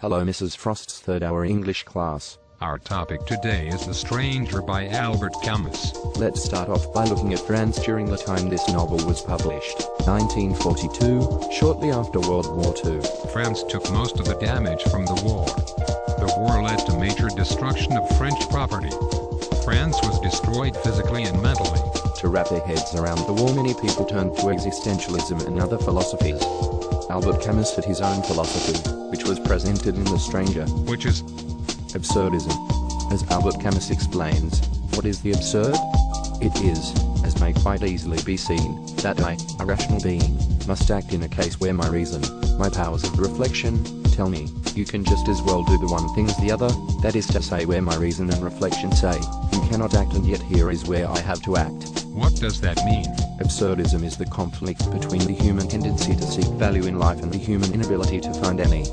Hello Mrs. Frost's third hour English class. Our topic today is The Stranger by Albert Camus. Let's start off by looking at France during the time this novel was published, 1942, shortly after World War II. France took most of the damage from the war. The war led to major destruction of French property. France was destroyed physically and mentally. To wrap their heads around the war, many people turned to existentialism and other philosophies. Albert Camus had his own philosophy, which was presented in The Stranger, which is absurdism. As Albert Camus explains, what is the absurd? It is, as may quite easily be seen, that I, a rational being, must act in a case where my reason, my powers of reflection, tell me, you can just as well do the one thing as the other, that is to say where my reason and reflection say, you cannot act and yet here is where I have to act. What does that mean? Absurdism is the conflict between the human tendency to seek value in life and the human inability to find any.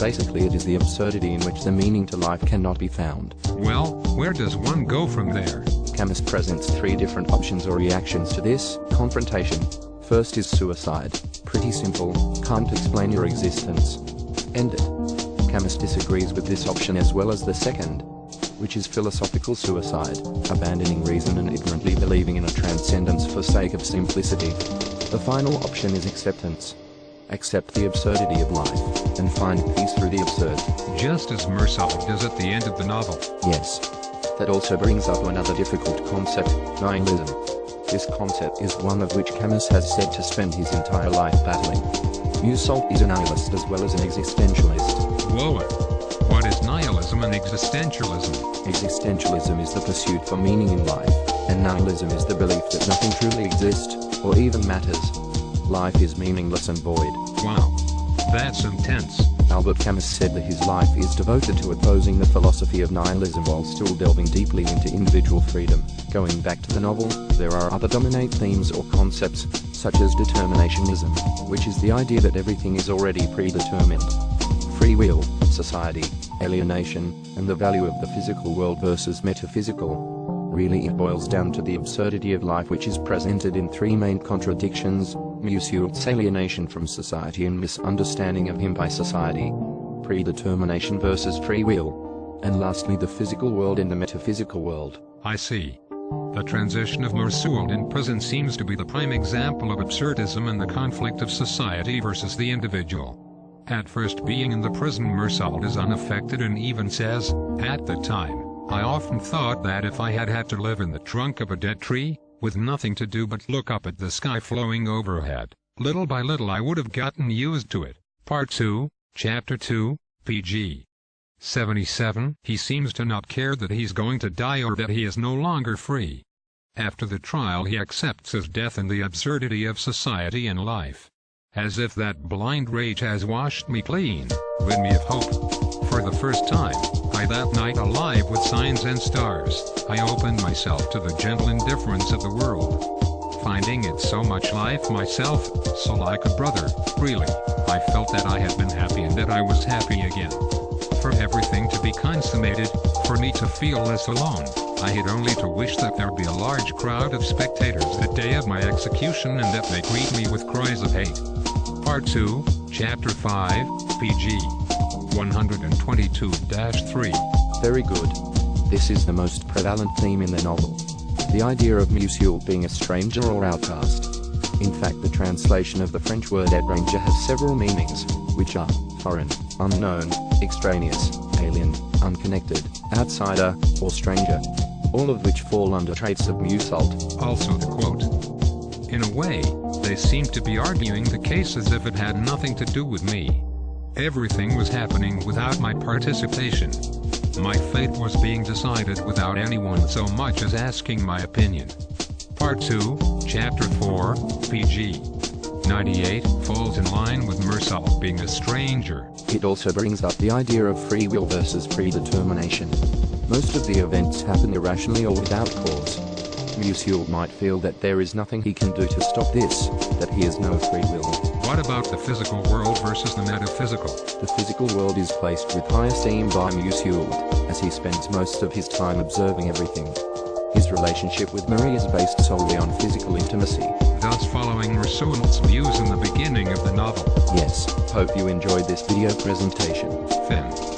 Basically it is the absurdity in which the meaning to life cannot be found. Well, where does one go from there? Camus presents three different options or reactions to this confrontation. First is suicide. Pretty simple, can't explain your existence. End it. Camus disagrees with this option as well as the second, which is philosophical suicide, abandoning reason and ignorantly believing in a transcendence for sake of simplicity. The final option is acceptance. Accept the absurdity of life, and find peace through the absurd. Just as Meursault does at the end of the novel. Yes. That also brings up another difficult concept, nihilism. This concept is one of which Camus has said to spend his entire life battling. Meursault is a nihilist as well as an existentialist. Whoa. What is nihilism and existentialism? Existentialism is the pursuit for meaning in life, and nihilism is the belief that nothing truly exists, or even matters. Life is meaningless and void. Wow. That's intense. Albert Camus said that his life is devoted to opposing the philosophy of nihilism while still delving deeply into individual freedom. Going back to the novel, there are other dominant themes or concepts, such as determinationism, which is the idea that everything is already predetermined. Free will, society, alienation, and the value of the physical world versus metaphysical. Really it boils down to the absurdity of life, which is presented in three main contradictions: Meursault's alienation from society and misunderstanding of him by society, predetermination versus free will, and lastly the physical world and the metaphysical world. I see. The transition of Meursault in prison seems to be the prime example of absurdism and the conflict of society versus the individual. At first, being in the prison, Meursault is unaffected and even says, at the time, I often thought that if I had had to live in the trunk of a dead tree, with nothing to do but look up at the sky flowing overhead, little by little I would have gotten used to it. Part 2, Chapter 2, pg. 77. He seems to not care that he's going to die or that he is no longer free. After the trial he accepts his death and the absurdity of society and life. As if that blind rage has washed me clean, rid me of hope. For the first time, I that night alive with signs and stars, I opened myself to the gentle indifference of the world. Finding it so much life myself, so like a brother, really, I felt that I had been happy and that I was happy again. For everything to be consummated, for me to feel less alone, I had only to wish that there be a large crowd of spectators the day of my execution and that they greet me with cries of hate. Part 2, Chapter 5, pg. 122-3. Very good. This is the most prevalent theme in the novel. The idea of Meursault being a stranger or outcast. In fact, the translation of the French word étranger has several meanings, which are foreign, unknown, extraneous, alien, unconnected, outsider, or stranger. All of which fall under traits of Meursault. Also the quote. In a way, they seem to be arguing the case as if it had nothing to do with me. Everything was happening without my participation. My fate was being decided without anyone so much as asking my opinion. Part 2, Chapter 4, pg. 98 falls in line with Meursault being a stranger. It also brings up the idea of free will versus predetermination. Most of the events happen irrationally or without cause. Meursault might feel that there is nothing he can do to stop this, that he has no free will. What about the physical world versus the metaphysical? The physical world is placed with high esteem by Meursault, as he spends most of his time observing everything. His relationship with Marie is based solely on physical intimacy, thus following Mersault's views in the beginning of the novel. Yes, hope you enjoyed this video presentation. Fin.